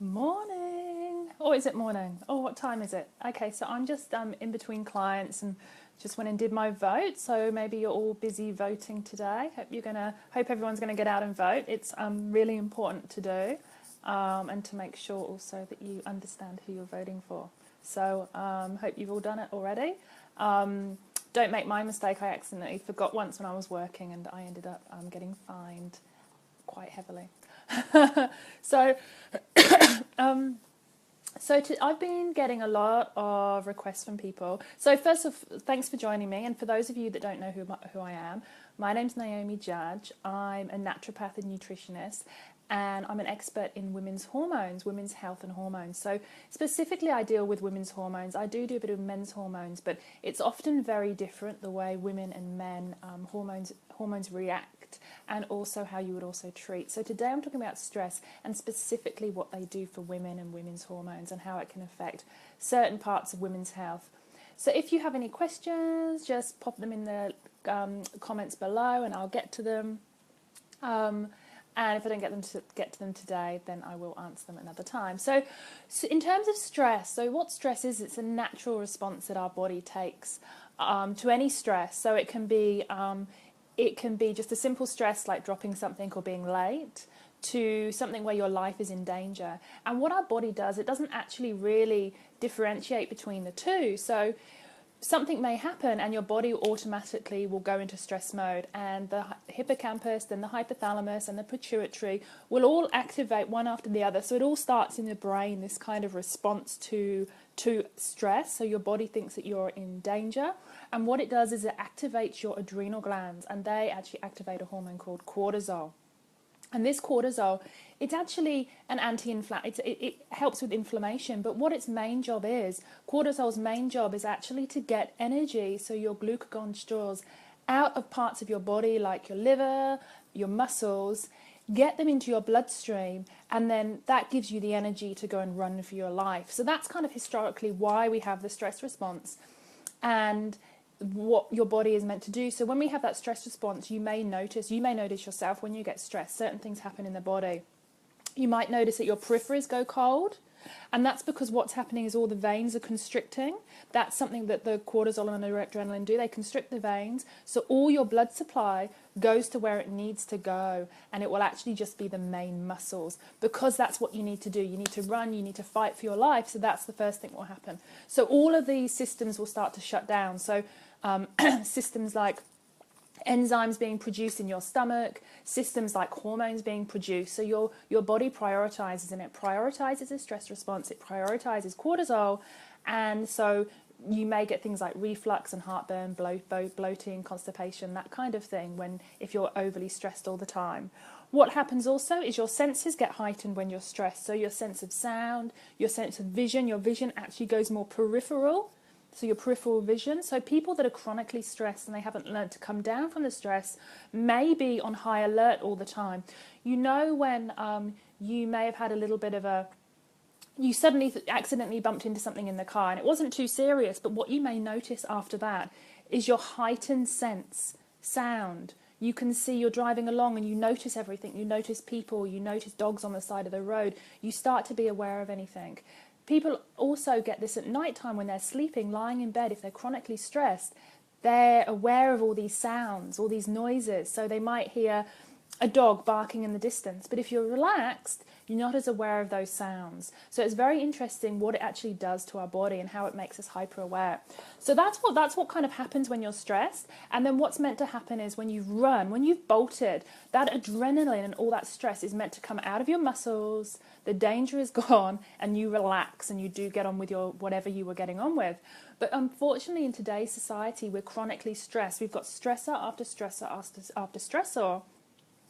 Morning. Oh, is it morning? Oh, what time is it? Okay, so I'm just in between clients and just went and did my vote. So maybe you're all busy voting today. Hope everyone's gonna get out and vote. It's really important to do, and to make sure also that you understand who you're voting for. So hope you've all done it already. Don't make my mistake. I accidentally forgot once when I was working, and I ended up getting fined quite heavily. So I've been getting a lot of requests from people. So first of, thanks for joining me. And for those of you that don't know who I am, my name's Naomi Judge. I'm a naturopath and nutritionist, and I'm an expert in women's hormones, women's health and hormones. So specifically, I deal with women's hormones. I do a bit of men's hormones, but it's often very different the way women and men hormones react, and also how you would also treat. So today I'm talking about stress and specifically what they do for women and women's hormones and how it can affect certain parts of women's health. So if you have any questions, just pop them in the comments below and I'll get to them. And if I don't get to them today, then I will answer them another time. So in terms of stress, so what stress is, it's a natural response that our body takes to any stress. So it can be just a simple stress like dropping something or being late, to something where your life is in danger. And what our body does, it doesn't actually really differentiate between the two. So something may happen and your body automatically will go into stress mode, and the hippocampus, then the hypothalamus and the pituitary will all activate one after the other. So it all starts in the brain, this kind of response to stress. So your body thinks that you're in danger, and what it does is it activates your adrenal glands, and they actually activate a hormone called cortisol. And this cortisol, it's actually an anti-inflammatory, it helps with inflammation, but what its main job is, cortisol's main job is actually to get energy, so your glucagon stores, out of parts of your body like your liver, your muscles, get them into your bloodstream, and then that gives you the energy to go and run for your life. So that's kind of historically why we have the stress response and what your body is meant to do. So when we have that stress response, you may notice yourself when you get stressed, certain things happen in the body. You might notice that your peripheries go cold, and that's because what's happening is all the veins are constricting. That's something that the cortisol and the adrenaline do. They constrict the veins, so all your blood supply goes to where it needs to go, and it will actually just be the main muscles, because that's what you need to do. You need to run, you need to fight for your life, so that's the first thing that will happen. So all of these systems will start to shut down. So systems like enzymes being produced in your stomach, systems like hormones being produced. So your body prioritizes, and it prioritizes a stress response, it prioritizes cortisol, and so you may get things like reflux and heartburn, bloating, constipation, that kind of thing if you're overly stressed all the time. What happens also is your senses get heightened when you're stressed. So your sense of sound, your sense of vision, your vision actually goes more peripheral. So your peripheral vision. So people that are chronically stressed and they haven't learned to come down from the stress may be on high alert all the time. You know, when you may have had a little bit of you suddenly accidentally bumped into something in the car and it wasn't too serious, but what you may notice after that is your heightened sound. You can see you're driving along and you notice everything. You notice people, you notice dogs on the side of the road. You start to be aware of anything. People also get this at night time when they're sleeping, lying in bed. If they're chronically stressed, they're aware of all these sounds, all these noises. So they might hear a dog barking in the distance. But if you're relaxed, you're not as aware of those sounds. So it's very interesting what it actually does to our body and how it makes us hyper aware. So that's what kind of happens when you're stressed. And then what's meant to happen is when you've run, when you've bolted, that adrenaline and all that stress is meant to come out of your muscles. The danger is gone, and you relax and you do get on with your whatever you were getting on with. But unfortunately, in today's society, we're chronically stressed. We've got stressor after stressor after stressor.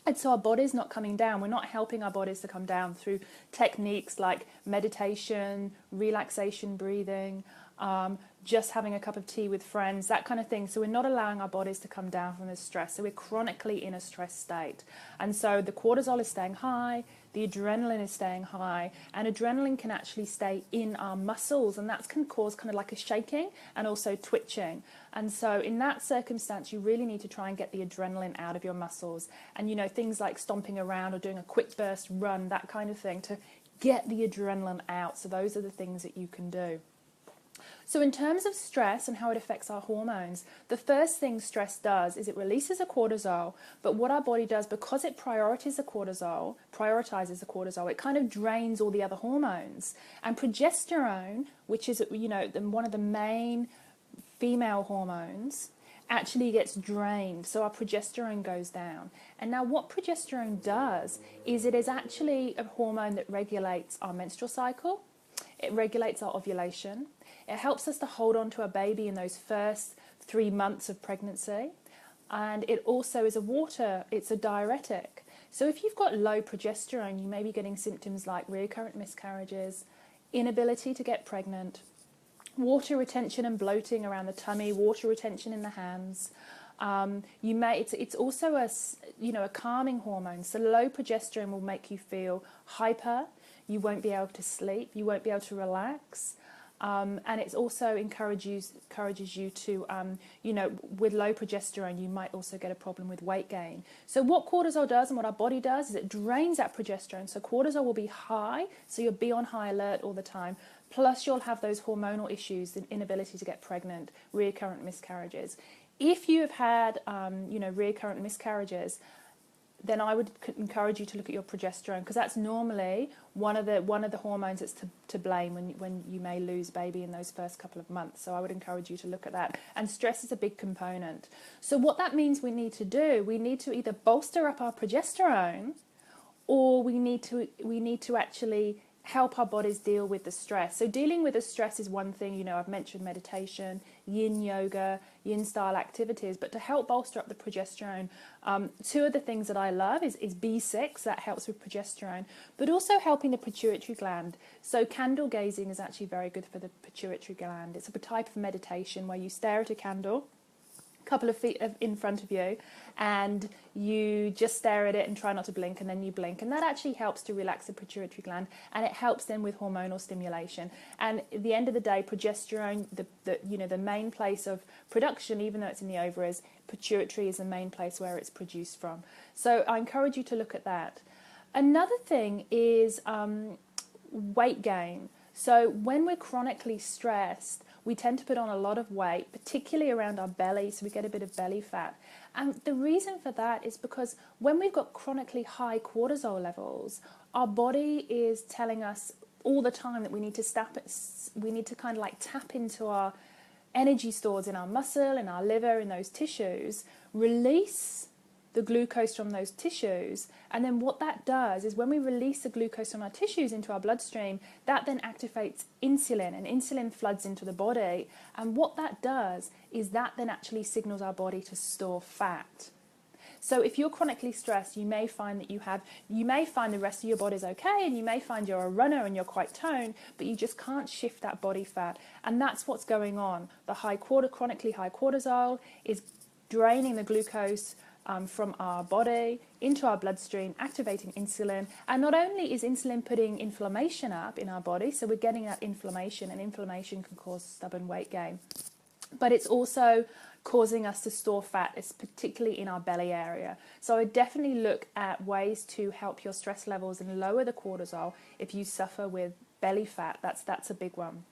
And so our body's not coming down. We're not helping our bodies to come down through techniques like meditation, relaxation, breathing, just having a cup of tea with friends, that kind of thing. So we're not allowing our bodies to come down from this stress. So we're chronically in a stress state. And so the cortisol is staying high, the adrenaline is staying high, and adrenaline can actually stay in our muscles, and that can cause kind of like a shaking and also twitching. And so in that circumstance, you really need to try and get the adrenaline out of your muscles. And, you know, things like stomping around or doing a quick burst run, that kind of thing, to get the adrenaline out. So those are the things that you can do. So in terms of stress and how it affects our hormones, the first thing stress does is it releases a cortisol, but what our body does, because it prioritizes the cortisol, it kind of drains all the other hormones. And progesterone, which is, one of the main female hormones, actually gets drained, so our progesterone goes down. And now what progesterone does is it is actually a hormone that regulates our menstrual cycle, it regulates our ovulation, it helps us to hold on to a baby in those first 3 months of pregnancy, and it also is it's a diuretic. So if you've got low progesterone, you may be getting symptoms like recurrent miscarriages, inability to get pregnant, water retention and bloating around the tummy, water retention in the hands. It's also a calming hormone. So low progesterone will make you feel hyper. You won't be able to sleep. You won't be able to relax. And it also encourages you to, with low progesterone, you might also get a problem with weight gain. So what cortisol does and what our body does is it drains that progesterone. So cortisol will be high, so you'll be on high alert all the time. Plus you'll have those hormonal issues, the inability to get pregnant, recurrent miscarriages. If you have had, recurrent miscarriages, then I would encourage you to look at your progesterone, because that's normally one of the hormones that's to blame when you may lose baby in those first couple of months. So I would encourage you to look at that. And stress is a big component. So what that means we need to do, we need to either bolster up our progesterone, or we need to actually help our bodies deal with the stress. So dealing with the stress is one thing, I've mentioned meditation, yin yoga, yin style activities, but to help bolster up the progesterone, two of the things that I love is B6, that helps with progesterone, but also helping the pituitary gland. So candle gazing is actually very good for the pituitary gland. It's a type of meditation where you stare at a candle, couple of feet in front of you, and you just stare at it and try not to blink, and then you blink, and that actually helps to relax the pituitary gland, and it helps then with hormonal stimulation. And at the end of the day, progesterone, the main place of production, even though it's in the ovaries, pituitary is the main place where it's produced from. So I encourage you to look at that. Another thing is weight gain. So when we're chronically stressed, we tend to put on a lot of weight, particularly around our belly, so we get a bit of belly fat. And the reason for that is because when we've got chronically high cortisol levels, our body is telling us all the time that we need to kind of like tap into our energy stores in our muscle, in our liver, in those tissues, release the glucose from those tissues, and then what that does is when we release the glucose from our tissues into our bloodstream, that then activates insulin, and insulin floods into the body, and what that does is that then actually signals our body to store fat. So if you're chronically stressed, you may find that you may find the rest of your body's okay, and you may find you're a runner and you're quite toned, but you just can't shift that body fat, and that's what's going on. The chronically high cortisol is draining the glucose from our body into our bloodstream, activating insulin. And not only is insulin putting inflammation up in our body, so we're getting that inflammation, and inflammation can cause stubborn weight gain, but it's also causing us to store fat, it's particularly in our belly area. So I definitely look at ways to help your stress levels and lower the cortisol if you suffer with belly fat. That's a big one.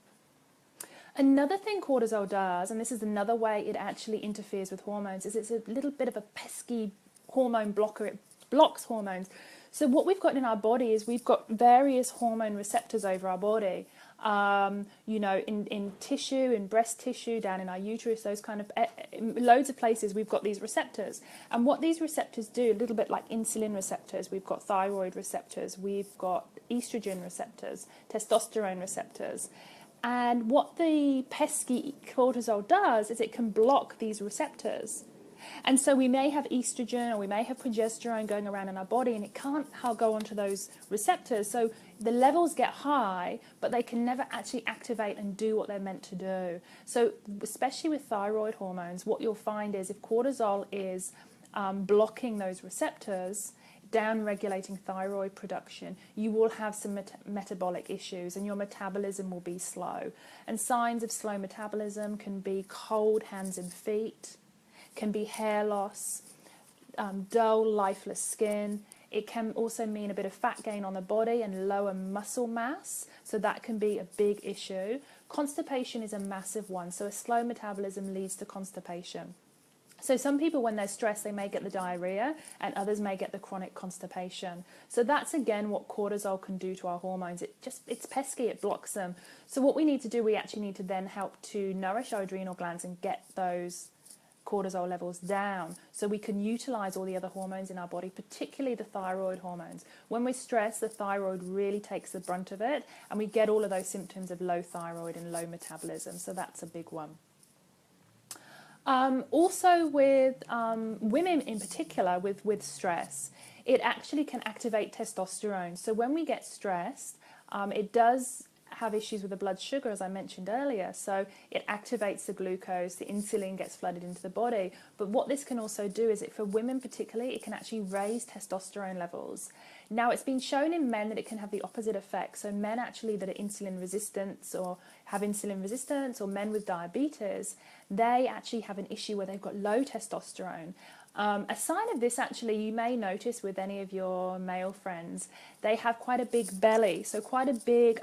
Another thing cortisol does, and this is another way it actually interferes with hormones, is it's a little bit of a pesky hormone blocker. It blocks hormones. So what we've got in our body is we've got various hormone receptors over our body. In tissue, in breast tissue, down in our uterus, those kind of loads of places we've got these receptors. And what these receptors do, a little bit like insulin receptors, we've got thyroid receptors, we've got estrogen receptors, testosterone receptors. And what the pesky cortisol does is it can block these receptors. And so we may have estrogen or we may have progesterone going around in our body, and it can't go onto those receptors. So the levels get high, but they can never actually activate and do what they're meant to do. So especially with thyroid hormones, what you'll find is if cortisol is blocking those receptors, down-regulating thyroid production, you will have some metabolic issues, and your metabolism will be slow. And signs of slow metabolism can be cold hands and feet, can be hair loss, dull, lifeless skin, It can also mean a bit of fat gain on the body and lower muscle mass, so that can be a big issue. Constipation is a massive one, so a slow metabolism leads to constipation. So some people, when they're stressed, they may get the diarrhea, and others may get the chronic constipation. So that's, again, what cortisol can do to our hormones. It's pesky, it blocks them. So what we need to do, we actually need to then help to nourish our adrenal glands and get those cortisol levels down so we can utilize all the other hormones in our body, particularly the thyroid hormones. When we're stressed, the thyroid really takes the brunt of it, and we get all of those symptoms of low thyroid and low metabolism. So that's a big one. Also with women in particular with stress, it actually can activate testosterone. So when we get stressed, it does have issues with the blood sugar, as I mentioned earlier. So it activates the glucose, the insulin gets flooded into the body. But what this can also do is, for women particularly, it can actually raise testosterone levels. Now, it's been shown in men that it can have the opposite effect. So men actually that are insulin resistant or have insulin resistance, or men with diabetes, they actually have an issue where they've got low testosterone. A sign of this, actually, you may notice with any of your male friends, they have quite a big belly, so quite a big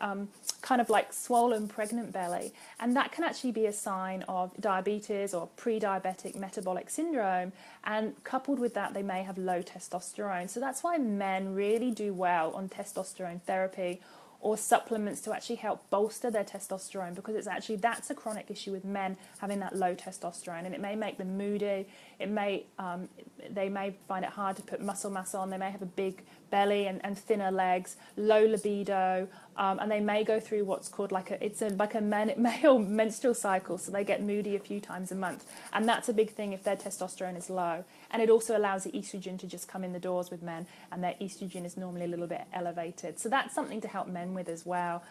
kind of like swollen pregnant belly, and that can actually be a sign of diabetes or pre-diabetic metabolic syndrome, and coupled with that they may have low testosterone. So that's why men really do well on testosterone therapy or supplements to actually help bolster their testosterone, because that's a chronic issue with men having that low testosterone, and it may make them moody. They may find it hard to put muscle mass on. They may have a big belly and thinner legs, low libido, and they may go through what's called like a male menstrual cycle, so they get moody a few times a month, and that's a big thing if their testosterone is low. And it also allows the estrogen to just come in the doors with men, and their estrogen is normally a little bit elevated. So that's something to help men with as well,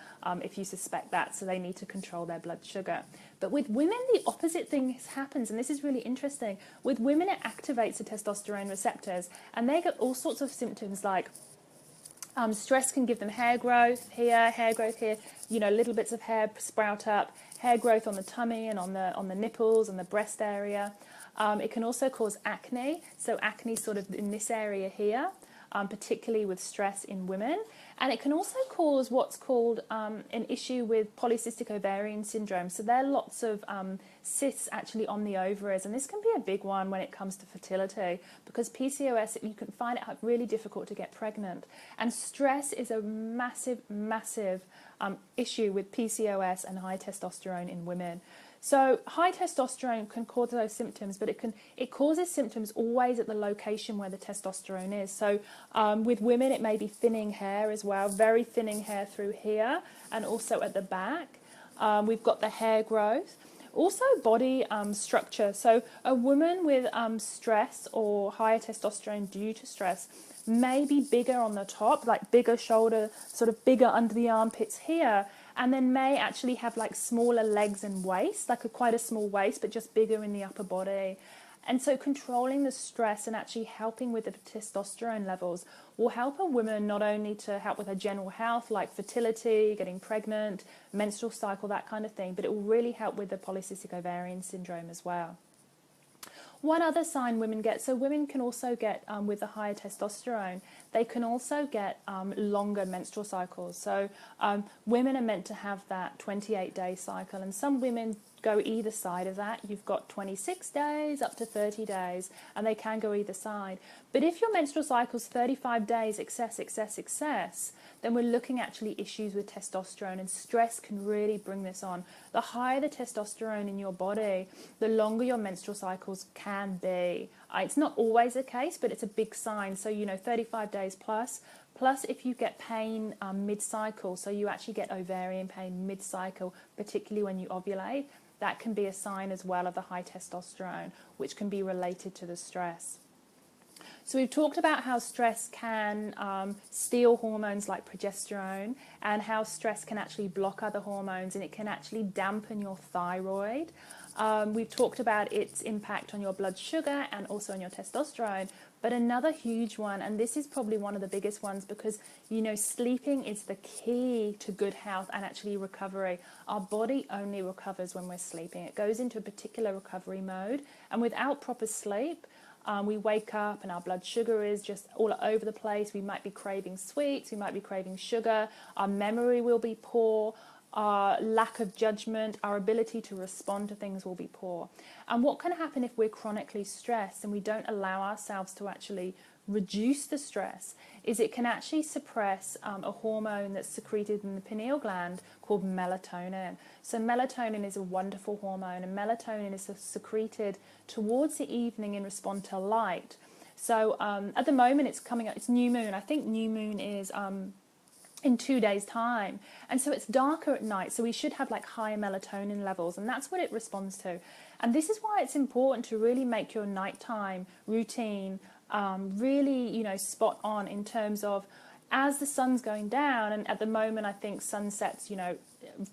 if you suspect that. So they need to control their blood sugar. But with women, the opposite thing happens, and this is really interesting. With women, it activates the testosterone receptors, and they get all sorts of symptoms like stress can give them hair growth here, little bits of hair sprout up, hair growth on the tummy and on the nipples and the breast area. It can also cause acne, so acne sort of in this area here, particularly with stress in women. And it can also cause what's called an issue with polycystic ovarian syndrome. So there are lots of cysts actually on the ovaries, and this can be a big one when it comes to fertility, because PCOS, you can find it really difficult to get pregnant. And stress is a massive, massive issue with PCOS and high testosterone in women. So high testosterone can cause those symptoms, but it causes symptoms always at the location where the testosterone is. So with women, it may be thinning hair as well, very thinning hair through here and also at the back. We've got the hair growth. Also body structure. So a woman with stress or higher testosterone due to stress may be bigger on the top, like bigger shoulder, sort of bigger under the armpits here, and then may actually have like smaller legs and waist, like quite a small waist, but just bigger in the upper body. And so controlling the stress and actually helping with the testosterone levels will help a woman not only to help with her general health, like fertility, getting pregnant, menstrual cycle, that kind of thing, but it will really help with the polycystic ovarian syndrome as well. One other sign women get, so women can also get, with the higher testosterone, they can also get longer menstrual cycles. So women are meant to have that 28-day cycle, and some women go either side of that. You've got 26 days up to 30 days, and they can go either side. But if your menstrual cycle's 35 days, excess, then we're looking actually issues with testosterone, and stress can really bring this on. The higher the testosterone in your body, the longer your menstrual cycles can be. It's not always the case, but it's a big sign. So, 35 days plus if you get pain mid-cycle, so you actually get ovarian pain mid-cycle, particularly when you ovulate, that can be a sign as well of the high testosterone, which can be related to the stress. So we've talked about how stress can steal hormones like progesterone, and how stress can actually block other hormones, and it can actually dampen your thyroid. We've talked about its impact on your blood sugar and also on your testosterone. But another huge one, and this is probably one of the biggest ones, because, sleeping is the key to good health and actually recovery. Our body only recovers when we're sleeping. It goes into a particular recovery mode, and without proper sleep, We wake up and our blood sugar is just all over the place. We might be craving sweets, we might be craving sugar, our memory will be poor, our lack of judgment, our ability to respond to things will be poor. And what can happen if we're chronically stressed and we don't allow ourselves to actually reduce the stress is it can actually suppress a hormone that's secreted in the pineal gland called melatonin. So melatonin is a wonderful hormone, and melatonin is secreted towards the evening in response to light. So at the moment it's coming up, it's new moon. I think new moon is in 2 days time, and so it's darker at night, so we should have like higher melatonin levels, and that's what it responds to. And this is why it's important to really make your nighttime routine really, you know, spot on in terms of as the sun's going down. And at the moment I think sunsets, you know,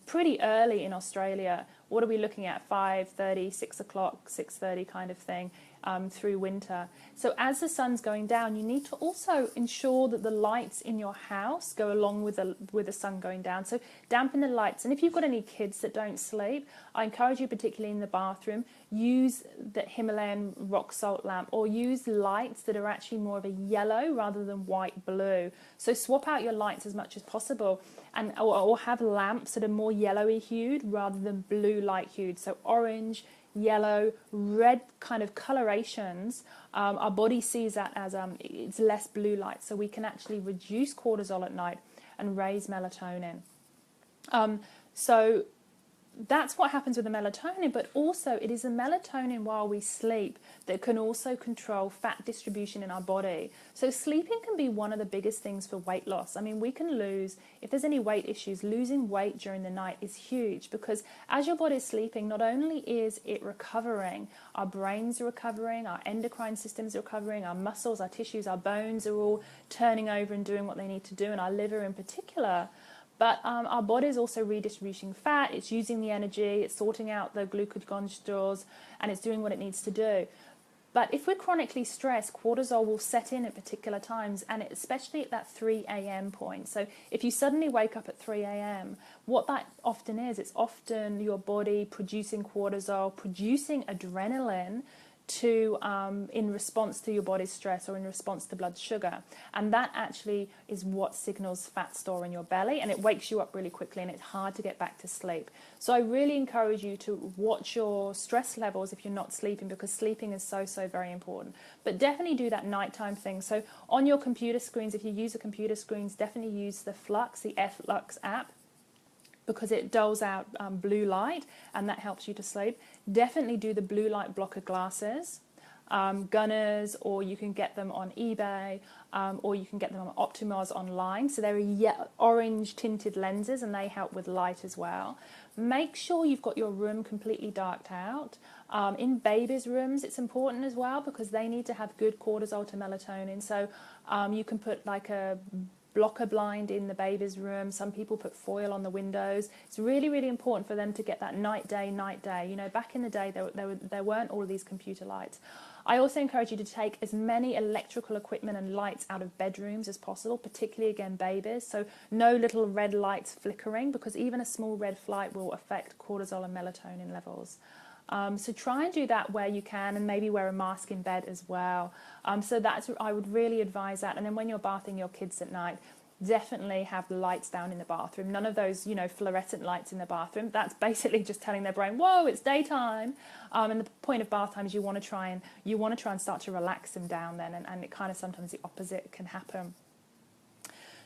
pretty early in Australia. What are we looking at? 5:30, 6 o'clock, 6:30 kind of thing through winter. So as the sun's going down, you need to also ensure that the lights in your house go along with the sun going down. So dampen the lights. And if you've got any kids that don't sleep, I encourage you, particularly in the bathroom, use the Himalayan rock salt lamp, or use lights that are actually more of a yellow rather than white blue. So swap out your lights as much as possible, and or have lamps that are more yellowy hued rather than blue light hued. So orange, yellow, red kind of colorations, our body sees that as it's less blue light, so we can actually reduce cortisol at night and raise melatonin. So that's what happens with the melatonin, but also it is the melatonin while we sleep that can also control fat distribution in our body. So sleeping can be one of the biggest things for weight loss. I mean, we can lose, if there's any weight issues, losing weight during the night is huge, because as your body is sleeping, not only is it recovering, our brains are recovering, our endocrine system's recovering, our muscles, our tissues, our bones are all turning over and doing what they need to do, and our liver in particular. But our body is also redistributing fat, it's using the energy, it's sorting out the glucagon stores, and it's doing what it needs to do. But if we're chronically stressed, cortisol will set in at particular times, and especially at that 3 a.m. point. So if you suddenly wake up at 3 a.m., what that often is, it's often your body producing cortisol, producing adrenaline, to in response to your body's stress or in response to blood sugar, and that actually is what signals fat store in your belly, and it wakes you up really quickly, and it's hard to get back to sleep. So I really encourage you to watch your stress levels if you're not sleeping, because sleeping is so very important. But definitely do that nighttime thing. So on your computer screens, if you use a computer screens, definitely use the Flux, the Flux app, because it doles out blue light, and that helps you to sleep. Definitely do the blue light blocker glasses, Gunners, or you can get them on eBay, or you can get them on Optimos online. So they're orange tinted lenses, and they help with light as well. Make sure you've got your room completely darked out. In babies' rooms, it's important as well, because they need to have good cortisol to melatonin. So you can put like a blocker blind in the baby's room. Some people put foil on the windows. It's really important for them to get that night day. You know, back in the day there weren't all of these computer lights. I also encourage you to take as many electrical equipment and lights out of bedrooms as possible, particularly again babies. So no little red lights flickering, because even a small red light will affect cortisol and melatonin levels. So try and do that where you can, and maybe wear a mask in bed as well. So I would really advise that. And then when you're bathing your kids at night, definitely have the lights down in the bathroom. None of those, you know, fluorescent lights in the bathroom. That's basically just telling their brain, whoa, it's daytime. And the point of bath time is you want to try and start to relax them down then, and it kind of sometimes the opposite can happen.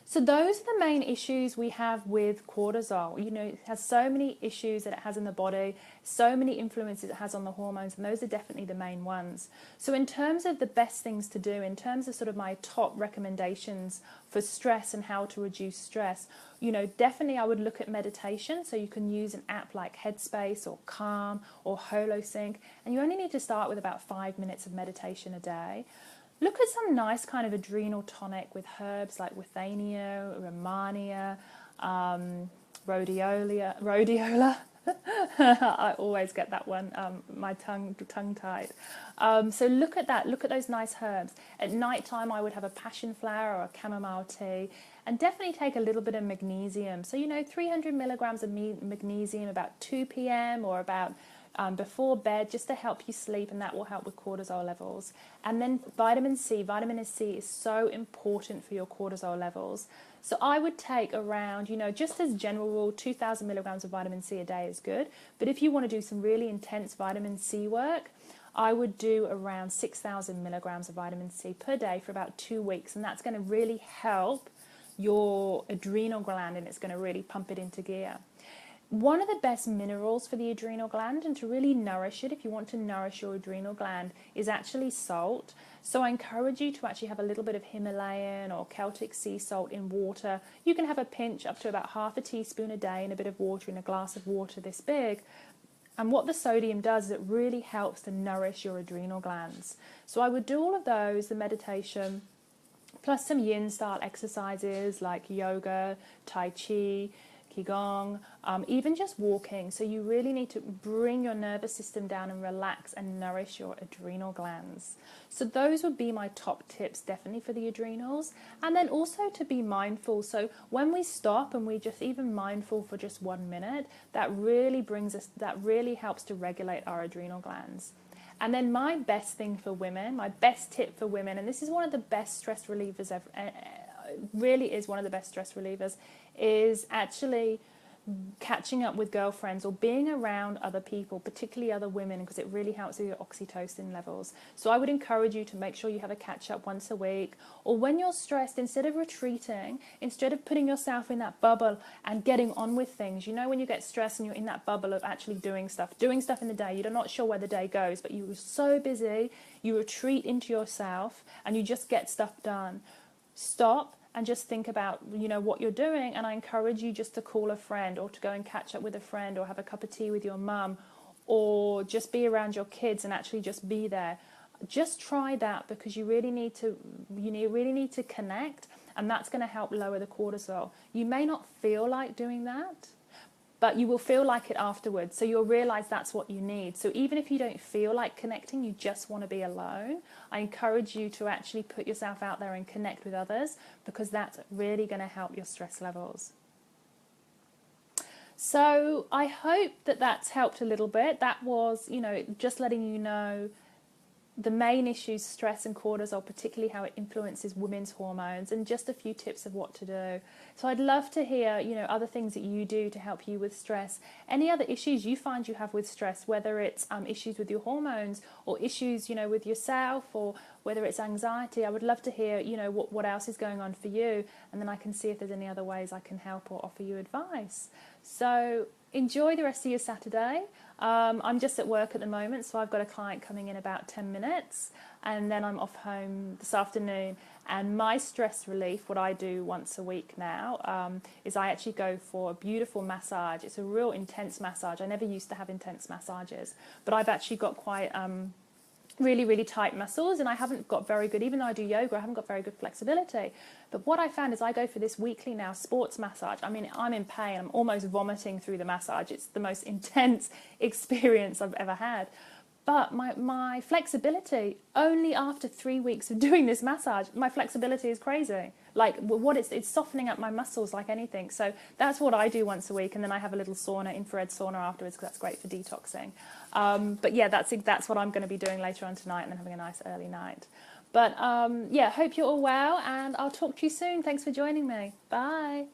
So those are the main issues we have with cortisol. You know, it has so many issues that it has in the body, so many influences it has on the hormones, and those are definitely the main ones. So in terms of the best things to do, in terms of sort of my top recommendations for stress and how to reduce stress, you know, definitely I would look at meditation. So you can use an app like Headspace or Calm or HoloSync, and you only need to start with about 5 minutes of meditation a day. Look at some nice kind of adrenal tonic with herbs like withania, romania, rhodiola. I always get that one, my tongue tied. So look at that. Look at those nice herbs. At night time, I would have a passion flower or a chamomile tea, and definitely take a little bit of magnesium. So, you know, 300 milligrams of magnesium about 2 p.m. or about, before bed, just to help you sleep, and that will help with cortisol levels. And then vitamin C. Vitamin C is so important for your cortisol levels. So I would take around, just as general rule, 2,000 milligrams of vitamin C a day is good. But if you want to do some really intense vitamin C work, I would do around 6,000 milligrams of vitamin C per day for about 2 weeks. And that's going to really help your adrenal gland, and it's going to really pump it into gear. One of the best minerals for the adrenal gland, and to really nourish it, if you want to nourish your adrenal gland, is actually salt. So I encourage you to actually have a little bit of Himalayan or Celtic sea salt in water. You can have a pinch up to about half a teaspoon a day in a bit of water, in a glass of water this big. And what the sodium does is it really helps to nourish your adrenal glands. So I would do all of those, the meditation, plus some yin style exercises like yoga, tai chi, qigong, even just walking. So you really need to bring your nervous system down and relax and nourish your adrenal glands. So those would be my top tips, definitely for the adrenals. And then also to be mindful. So when we stop and we just even mindful for just 1 minute, that really helps to regulate our adrenal glands. And then my best thing for women, my best tip for women, and this is one of the best stress relievers ever, really is one of the best stress relievers, is actually catching up with girlfriends or being around other people, particularly other women, because it really helps with your oxytocin levels. So I would encourage you to make sure you have a catch up once a week, or when you're stressed, instead of retreating, instead of putting yourself in that bubble and getting on with things, when you get stressed and you're in that bubble of actually doing stuff in the day, you're not sure where the day goes, but you're so busy, you retreat into yourself and you just get stuff done. Stop and just think about, what you're doing. And I encourage you just to call a friend, or to go and catch up with a friend, or have a cup of tea with your mum, or just be around your kids and actually just be there. Just try that, because you really need to connect, and that's going to help lower the cortisol. You may not feel like doing that, but you will feel like it afterwards. So you'll realize that's what you need. So even if you don't feel like connecting, you just want to be alone, I encourage you to actually put yourself out there and connect with others, because that's really going to help your stress levels. So I hope that that's helped a little bit. That was, just letting you know the main issues, stress and cortisol, particularly how it influences women's hormones, and just a few tips of what to do. So I'd love to hear, other things that you do to help you with stress. Any other issues you find you have with stress, whether it's issues with your hormones, or issues, with yourself, or whether it's anxiety. I would love to hear, what else is going on for you, and then I can see if there's any other ways I can help or offer you advice. So enjoy the rest of your Saturday. I'm just at work at the moment, so I've got a client coming in about 10 minutes, and then I'm off home this afternoon. And my stress relief, what I do once a week now, is I actually go for a beautiful massage. It's a real intense massage. I never used to have intense massages, but I've actually got quite really, really tight muscles, and I haven't got very good, even though I do yoga, I haven't got very good flexibility. But what I found is I go for this weekly now sports massage. I mean, I'm in pain. I'm almost vomiting through the massage. It's the most intense experience I've ever had. But my flexibility, only after 3 weeks of doing this massage, my flexibility is crazy. Like, it's softening up my muscles like anything. So that's what I do once a week. And then I have a little sauna, infrared sauna afterwards, because that's great for detoxing. But yeah, that's what I'm going to be doing later on tonight, and then having a nice early night. But yeah, hope you're all well, and I'll talk to you soon. Thanks for joining me. Bye.